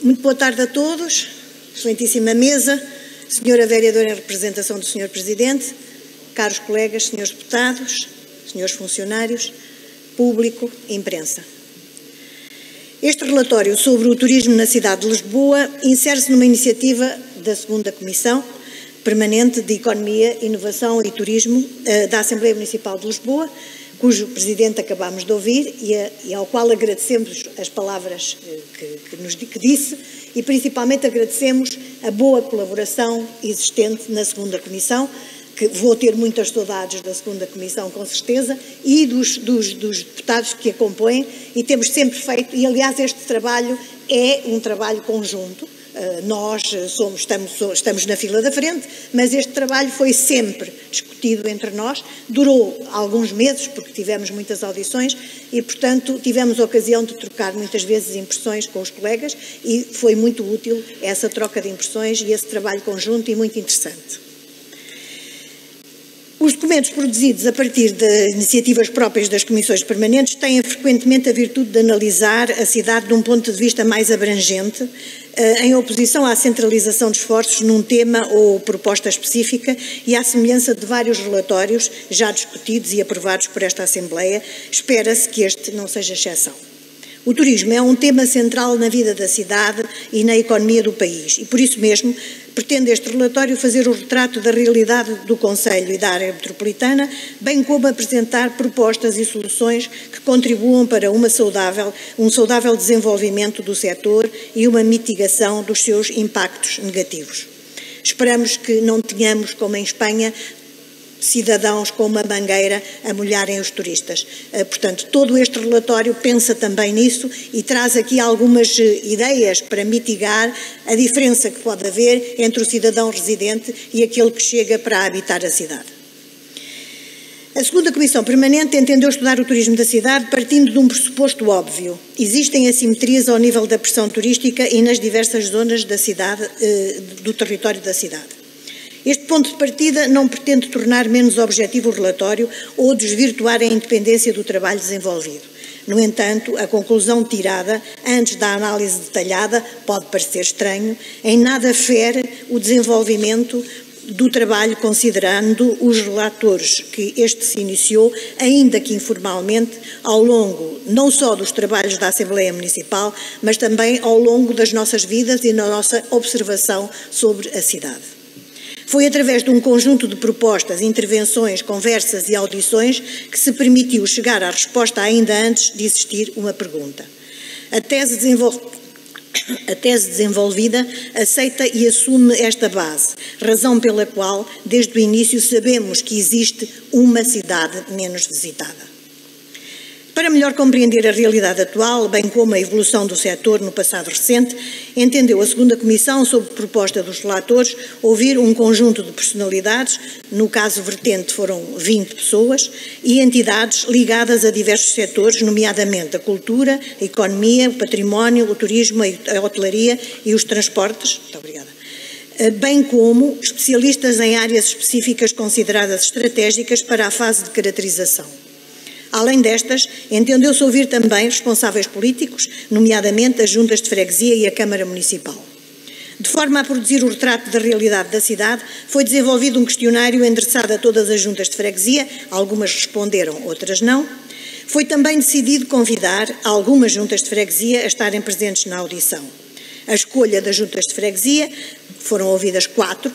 Muito boa tarde a todos, excelentíssima mesa, senhora vereadora em representação do senhor Presidente, caros colegas, senhores deputados, senhores funcionários, público e imprensa. Este relatório sobre o turismo na cidade de Lisboa insere-se numa iniciativa da segunda Comissão Permanente de Economia, Inovação e Turismo da Assembleia Municipal de Lisboa, cujo Presidente acabámos de ouvir e ao qual agradecemos as palavras que disse e principalmente agradecemos a boa colaboração existente na segunda Comissão, que vou ter muitas saudades da segunda Comissão, com certeza, e dos deputados que a compõem, e temos sempre feito, e aliás este trabalho é um trabalho conjunto. Nós estamos na fila da frente, mas este trabalho foi sempre discutido entre nós, durou alguns meses, porque tivemos muitas audições e, portanto, tivemos a ocasião de trocar muitas vezes impressões com os colegas e foi muito útil essa troca de impressões e esse trabalho conjunto e muito interessante. Os documentos produzidos a partir de iniciativas próprias das comissões permanentes têm frequentemente a virtude de analisar a cidade de um ponto de vista mais abrangente, em oposição à centralização de esforços num tema ou proposta específica e à semelhança de vários relatórios já discutidos e aprovados por esta Assembleia, espera-se que este não seja exceção. O turismo é um tema central na vida da cidade e na economia do país e, por isso mesmo, pretende este relatório fazer o retrato da realidade do concelho e da área metropolitana, bem como apresentar propostas e soluções que contribuam para um saudável desenvolvimento do setor e uma mitigação dos seus impactos negativos. Esperamos que não tenhamos, como em Espanha, cidadãos com uma mangueira a molharem os turistas. Portanto, todo este relatório pensa também nisso e traz aqui algumas ideias para mitigar a diferença que pode haver entre o cidadão residente e aquele que chega para habitar a cidade. A segunda Comissão Permanente entendeu estudar o turismo da cidade partindo de um pressuposto óbvio. Existem assimetrias ao nível da pressão turística e nas diversas zonas da cidade, do território da cidade. Este ponto de partida não pretende tornar menos objetivo o relatório ou desvirtuar a independência do trabalho desenvolvido. No entanto, a conclusão tirada, antes da análise detalhada, pode parecer estranho, em nada fere o desenvolvimento do trabalho considerando os relatores que este se iniciou, ainda que informalmente, ao longo não só dos trabalhos da Assembleia Municipal, mas também ao longo das nossas vidas e na nossa observação sobre a cidade. Foi através de um conjunto de propostas, intervenções, conversas e audições que se permitiu chegar à resposta ainda antes de existir uma pergunta. A tese desenvolvida aceita e assume esta base, razão pela qual, desde o início, sabemos que existe uma cidade menos visitada. Para melhor compreender a realidade atual, bem como a evolução do setor no passado recente, entendeu a segunda Comissão, sob proposta dos relatores, ouvir um conjunto de personalidades, no caso vertente foram 20 pessoas, e entidades ligadas a diversos setores, nomeadamente a cultura, a economia, o património, o turismo, a hotelaria e os transportes. Muito obrigada. Bem como especialistas em áreas específicas consideradas estratégicas para a fase de caracterização. Além destas, entendeu-se ouvir também responsáveis políticos, nomeadamente as juntas de freguesia e a Câmara Municipal. De forma a produzir o retrato da realidade da cidade, foi desenvolvido um questionário endereçado a todas as juntas de freguesia, algumas responderam, outras não. Foi também decidido convidar algumas juntas de freguesia a estarem presentes na audição. A escolha das juntas de freguesia, foram ouvidas 4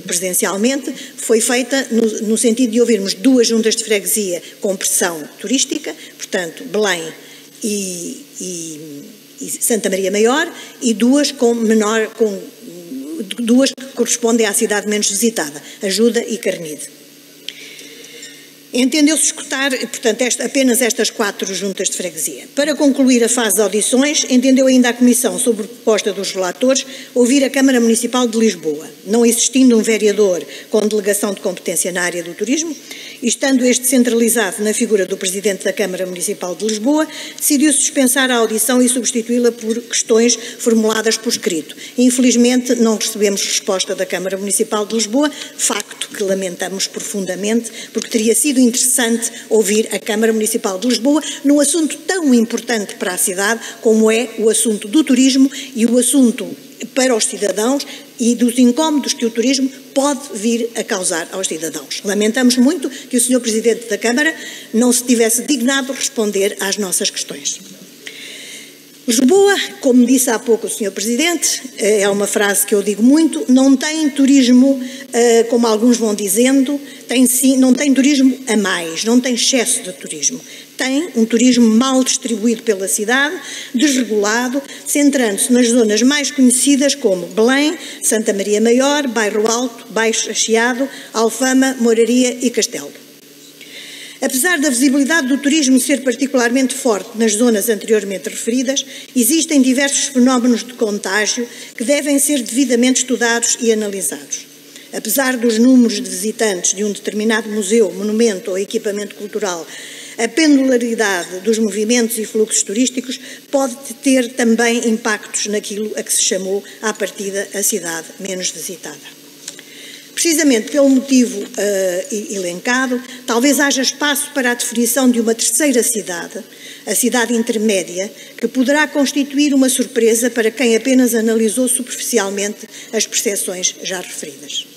presencialmente, foi feita no sentido de ouvirmos 2 juntas de freguesia com pressão turística, portanto Belém e Santa Maria Maior, e 2 2 que correspondem à cidade menos visitada, Ajuda e Carnide. Entendeu-se escutar, portanto, apenas estas 4 juntas de freguesia. Para concluir a fase de audições, entendeu ainda a Comissão, sob proposta dos relatores, ouvir a Câmara Municipal de Lisboa, não existindo um vereador com delegação de competência na área do turismo, E estando este centralizado na figura do Presidente da Câmara Municipal de Lisboa, decidiu-se dispensar a audição e substituí-la por questões formuladas por escrito. Infelizmente, não recebemos resposta da Câmara Municipal de Lisboa, facto que lamentamos profundamente, porque teria sido interessante ouvir a Câmara Municipal de Lisboa num assunto tão importante para a cidade como é o assunto do turismo e o assunto para os cidadãos e dos incómodos que o turismo pode vir a causar aos cidadãos. Lamentamos muito que o Sr. Presidente da Câmara não se tivesse dignado responder às nossas questões. Lisboa, como disse há pouco o Sr. Presidente, é uma frase que eu digo muito, não tem turismo, como alguns vão dizendo, não tem turismo a mais, não tem excesso de turismo. Tem um turismo mal distribuído pela cidade, desregulado, centrando-se nas zonas mais conhecidas como Belém, Santa Maria Maior, Bairro Alto, Baixo Chiado, Alfama, Moraria e Castelo. Apesar da visibilidade do turismo ser particularmente forte nas zonas anteriormente referidas, existem diversos fenómenos de contágio que devem ser devidamente estudados e analisados. Apesar dos números de visitantes de um determinado museu, monumento ou equipamento cultural, a pendularidade dos movimentos e fluxos turísticos pode ter também impactos naquilo a que se chamou à partida a cidade menos visitada. Precisamente pelo motivo elencado, talvez haja espaço para a definição de uma terceira cidade, a cidade intermédia, que poderá constituir uma surpresa para quem apenas analisou superficialmente as percepções já referidas.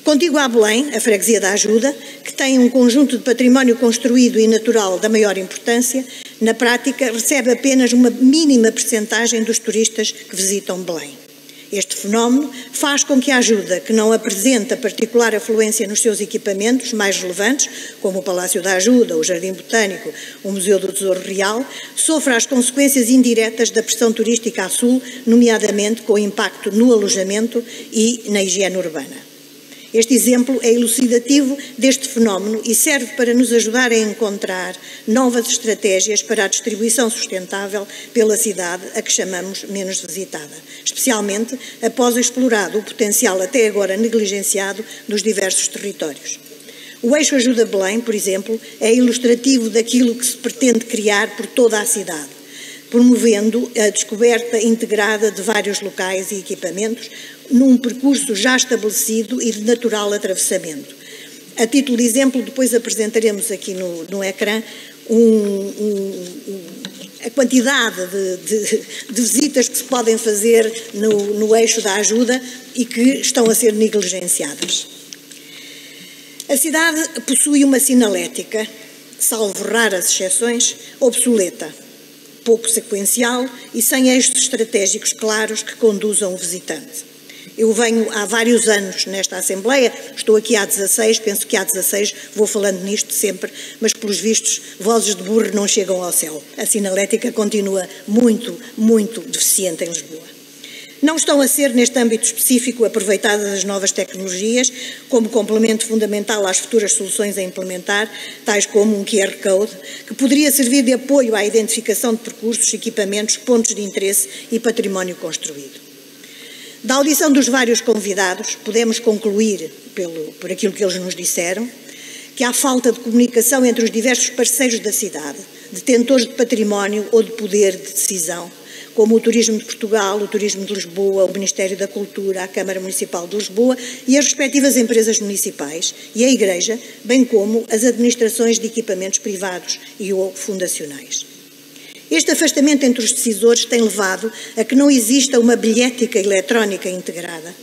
Contígua a Belém, a freguesia da Ajuda, que tem um conjunto de património construído e natural da maior importância, na prática recebe apenas uma mínima percentagem dos turistas que visitam Belém. Este fenómeno faz com que a Ajuda, que não apresenta particular afluência nos seus equipamentos mais relevantes, como o Palácio da Ajuda, o Jardim Botânico, o Museu do Tesouro Real, sofra as consequências indiretas da pressão turística a sul, nomeadamente com o impacto no alojamento e na higiene urbana. Este exemplo é elucidativo deste fenómeno e serve para nos ajudar a encontrar novas estratégias para a distribuição sustentável pela cidade a que chamamos menos visitada, especialmente após explorado o potencial até agora negligenciado dos diversos territórios. O Eixo Ajuda Belém, por exemplo, é ilustrativo daquilo que se pretende criar por toda a cidade, promovendo a descoberta integrada de vários locais e equipamentos num percurso já estabelecido e de natural atravessamento. A título de exemplo, depois apresentaremos aqui no ecrã a quantidade de visitas que se podem fazer no Eixo da Ajuda e que estão a ser negligenciadas. A cidade possui uma sinalética, salvo raras exceções, obsoleta, pouco sequencial e sem eixos estratégicos claros que conduzam o visitante. Eu venho há vários anos nesta Assembleia, estou aqui há 16, penso que há 16, vou falando nisto sempre, mas pelos vistos, vozes de burro não chegam ao céu. A sinalética continua muito, muito deficiente em Lisboa. Não estão a ser, neste âmbito específico, aproveitadas as novas tecnologias como complemento fundamental às futuras soluções a implementar, tais como um QR Code, que poderia servir de apoio à identificação de percursos, equipamentos, pontos de interesse e património construído. Da audição dos vários convidados, podemos concluir, por aquilo que eles nos disseram, que há falta de comunicação entre os diversos parceiros da cidade, detentores de património ou de poder de decisão, como o Turismo de Portugal, o Turismo de Lisboa, o Ministério da Cultura, a Câmara Municipal de Lisboa e as respectivas empresas municipais e a Igreja, bem como as administrações de equipamentos privados e ou fundacionais. Este afastamento entre os decisores tem levado a que não exista uma bilhética eletrónica integrada,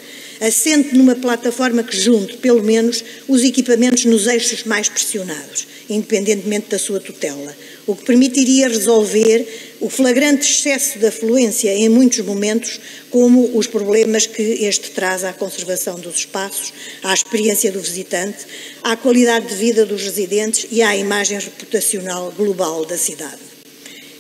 assente numa plataforma que junte, pelo menos, os equipamentos nos eixos mais pressionados, independentemente da sua tutela, o que permitiria resolver o flagrante excesso de afluência em muitos momentos, como os problemas que este traz à conservação dos espaços, à experiência do visitante, à qualidade de vida dos residentes e à imagem reputacional global da cidade.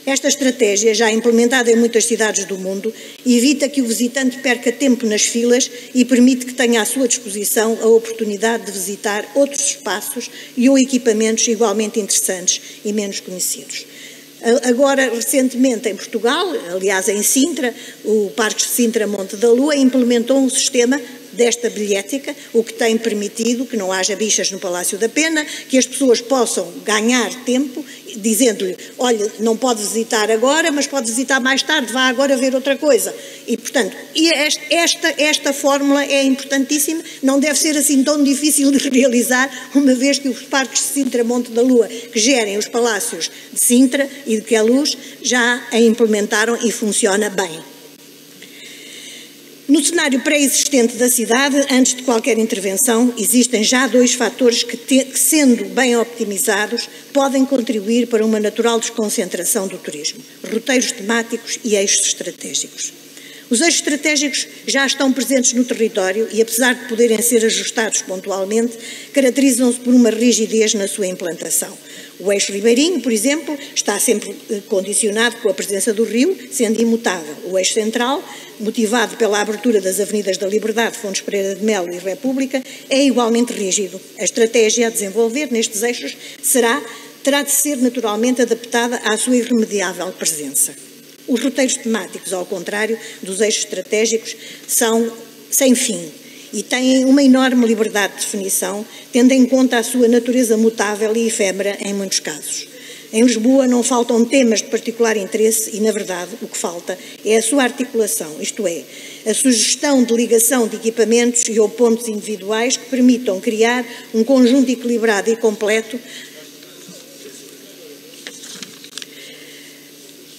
Esta estratégia, já implementada em muitas cidades do mundo, evita que o visitante perca tempo nas filas e permite que tenha à sua disposição a oportunidade de visitar outros espaços e ou equipamentos igualmente interessantes e menos conhecidos. Agora, recentemente, em Portugal, aliás em Sintra, o Parque Sintra Monte da Lua implementou um sistema desta bilhética, o que tem permitido que não haja bichas no Palácio da Pena, que as pessoas possam ganhar tempo, dizendo-lhe, olha, não pode visitar agora, mas pode visitar mais tarde, vá agora ver outra coisa. E, portanto, esta fórmula é importantíssima, não deve ser assim tão difícil de realizar, uma vez que os parques de Sintra Monte da Lua, que gerem os palácios de Sintra e de Queluz, já a implementaram e funciona bem. No cenário pré-existente da cidade, antes de qualquer intervenção, existem já 2 fatores que, sendo bem optimizados, podem contribuir para uma natural desconcentração do turismo: roteiros temáticos e eixos estratégicos. Os eixos estratégicos já estão presentes no território e, apesar de poderem ser ajustados pontualmente, caracterizam-se por uma rigidez na sua implantação. O eixo ribeirinho, por exemplo, está sempre condicionado com a presença do rio, sendo imutável. O eixo central, motivado pela abertura das avenidas da Liberdade, Fontes Pereira de Melo e República, é igualmente rígido. A estratégia a desenvolver nestes eixos terá de ser naturalmente adaptada à sua irremediável presença. Os roteiros temáticos, ao contrário dos eixos estratégicos, são sem fim e têm uma enorme liberdade de definição, tendo em conta a sua natureza mutável e efêmera em muitos casos. Em Lisboa não faltam temas de particular interesse e, na verdade, o que falta é a sua articulação, isto é, a sugestão de ligação de equipamentos e ou pontos individuais que permitam criar um conjunto equilibrado e completo.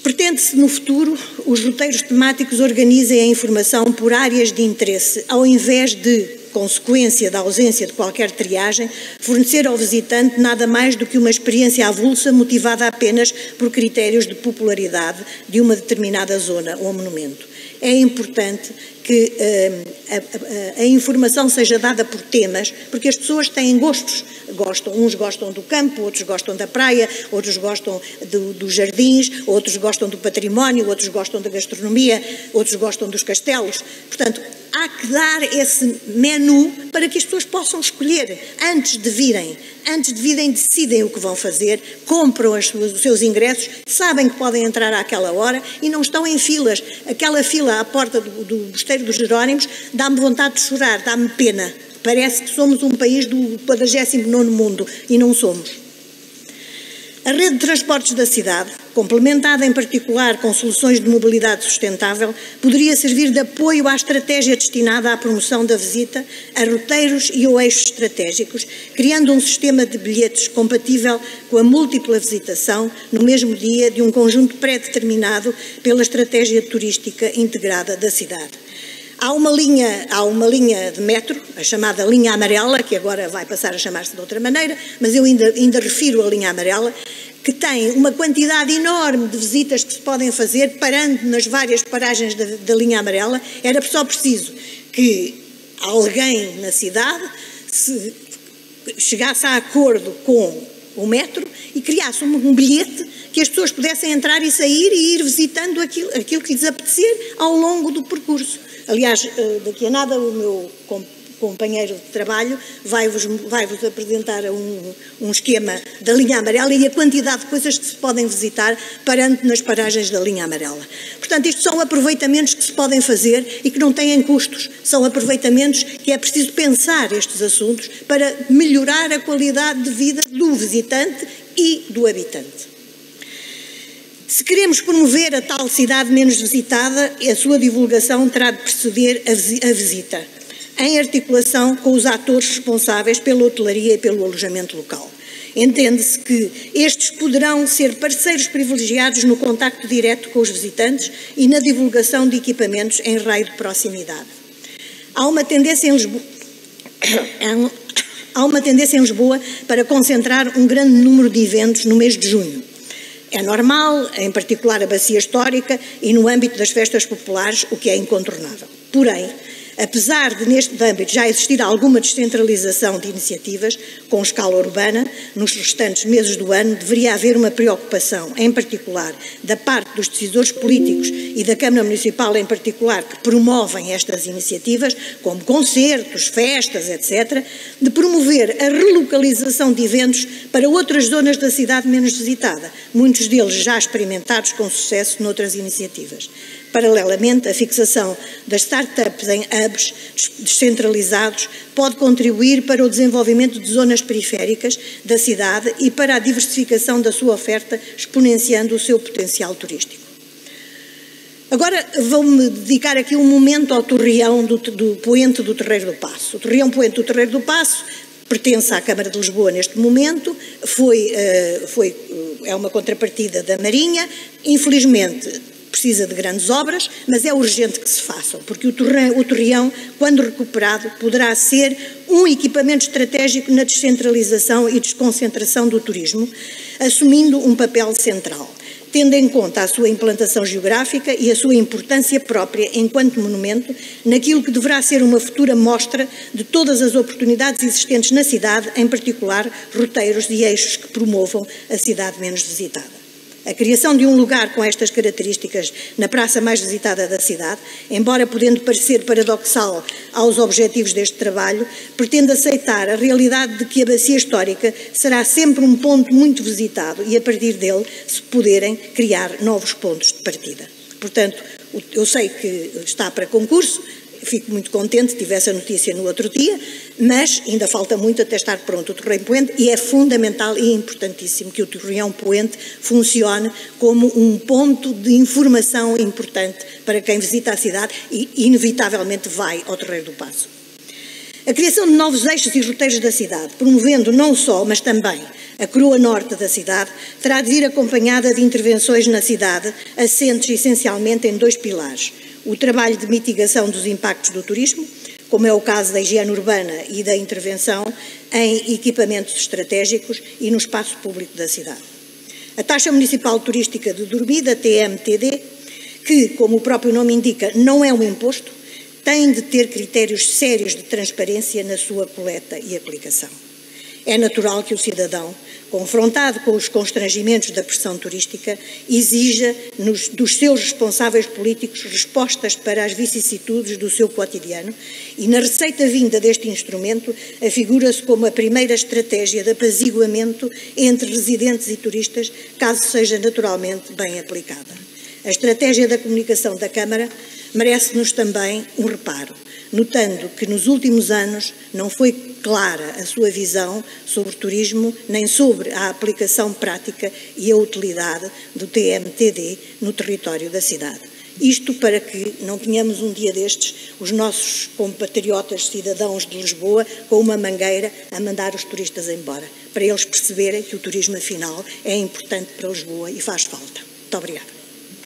Pretende-se, no futuro, os roteiros temáticos organizem a informação por áreas de interesse, ao invés de, consequência da ausência de qualquer triagem, fornecer ao visitante nada mais do que uma experiência avulsa motivada apenas por critérios de popularidade de uma determinada zona ou monumento. É importante que a informação seja dada por temas, porque as pessoas têm gostos. Uns gostam do campo, outros gostam da praia, outros gostam dos jardins, outros gostam do património, outros gostam da gastronomia, outros gostam dos castelos. Portanto, há que dar esse menu para que as pessoas possam escolher antes de virem, decidem o que vão fazer, compram os seus ingressos, sabem que podem entrar àquela hora e não estão em filas. Aquela fila à porta do Mosteiro dos Jerónimos dá-me vontade de chorar, dá-me pena. Parece que somos um país do 49º mundo e não somos. A rede de transportes da cidade, complementada em particular com soluções de mobilidade sustentável, poderia servir de apoio à estratégia destinada à promoção da visita a roteiros e ou eixos estratégicos, criando um sistema de bilhetes compatível com a múltipla visitação no mesmo dia de um conjunto pré-determinado pela estratégia turística integrada da cidade. Há uma linha de metro, a chamada linha amarela, que agora vai passar a chamar-se de outra maneira, mas eu ainda refiro a linha amarela, que tem uma quantidade enorme de visitas que se podem fazer parando nas várias paragens da linha amarela. Era só preciso que alguém na cidade chegasse a acordo com o metro e criasse um bilhete que as pessoas pudessem entrar e sair e ir visitando aquilo que lhes apetecer ao longo do percurso. Aliás, daqui a nada o meu companheiro de trabalho vai-vos apresentar um esquema da linha amarela e a quantidade de coisas que se podem visitar parando nas paragens da linha amarela. Portanto, isto são aproveitamentos que se podem fazer e que não têm custos. São aproveitamentos que é preciso pensar estes assuntos para melhorar a qualidade de vida do visitante e do habitante. Se queremos promover a tal cidade menos visitada, a sua divulgação terá de preceder a visita, em articulação com os atores responsáveis pela hotelaria e pelo alojamento local. Entende-se que estes poderão ser parceiros privilegiados no contacto direto com os visitantes e na divulgação de equipamentos em raio de proximidade. Há uma tendência em Lisboa para concentrar um grande número de eventos no mês de junho. É normal, em particular a Bacia Histórica e no âmbito das festas populares, o que é incontornável. Porém, apesar de neste âmbito já existir alguma descentralização de iniciativas com escala urbana, nos restantes meses do ano deveria haver uma preocupação, em particular, da parte dos decisores políticos e da Câmara Municipal em particular, que promovem estas iniciativas, como concertos, festas, etc., de promover a relocalização de eventos para outras zonas da cidade menos visitada, muitos deles já experimentados com sucesso noutras iniciativas. Paralelamente, a fixação das startups em hubs descentralizados pode contribuir para o desenvolvimento de zonas periféricas da cidade e para a diversificação da sua oferta, exponenciando o seu potencial turístico. Agora vou-me dedicar aqui um momento ao torreão do Poente do Terreiro do Paço. O torreão Poente do Terreiro do Paço pertence à Câmara de Lisboa neste momento, é uma contrapartida da Marinha, infelizmente precisa de grandes obras, mas é urgente que se façam, porque o torreão, quando recuperado, poderá ser um equipamento estratégico na descentralização e desconcentração do turismo, assumindo um papel central, tendo em conta a sua implantação geográfica e a sua importância própria enquanto monumento, naquilo que deverá ser uma futura mostra de todas as oportunidades existentes na cidade, em particular roteiros e eixos que promovam a cidade menos visitada. A criação de um lugar com estas características na praça mais visitada da cidade, embora podendo parecer paradoxal aos objetivos deste trabalho, pretende aceitar a realidade de que a bacia histórica será sempre um ponto muito visitado e, a partir dele, se poderem criar novos pontos de partida. Portanto, eu sei que está para concurso, fico muito contente, tive essa notícia no outro dia, mas ainda falta muito até estar pronto o Torreão Poente e é fundamental e importantíssimo que o Torreão Poente funcione como um ponto de informação importante para quem visita a cidade e inevitavelmente vai ao Terreiro do Paço. A criação de novos eixos e roteiros da cidade, promovendo não só, mas também a coroa norte da cidade, terá de vir acompanhada de intervenções na cidade, assentes essencialmente em dois pilares: o trabalho de mitigação dos impactos do turismo, como é o caso da higiene urbana e da intervenção em equipamentos estratégicos e no espaço público da cidade. A taxa municipal turística de dormida, TMTD, que, como o próprio nome indica, não é um imposto, tem de ter critérios sérios de transparência na sua coleta e aplicação. É natural que o cidadão, confrontado com os constrangimentos da pressão turística, exija dos seus responsáveis políticos respostas para as vicissitudes do seu cotidiano e, na receita vinda deste instrumento, afigura-se como a primeira estratégia de apaziguamento entre residentes e turistas, caso seja naturalmente bem aplicada. A estratégia da comunicação da Câmara merece-nos também um reparo, notando que nos últimos anos não foi clara a sua visão sobre o turismo, nem sobre a aplicação prática e a utilidade do TMTD no território da cidade. Isto para que não tenhamos um dia destes os nossos compatriotas cidadãos de Lisboa com uma mangueira a mandar os turistas embora, para eles perceberem que o turismo afinal é importante para Lisboa e faz falta. Muito obrigada.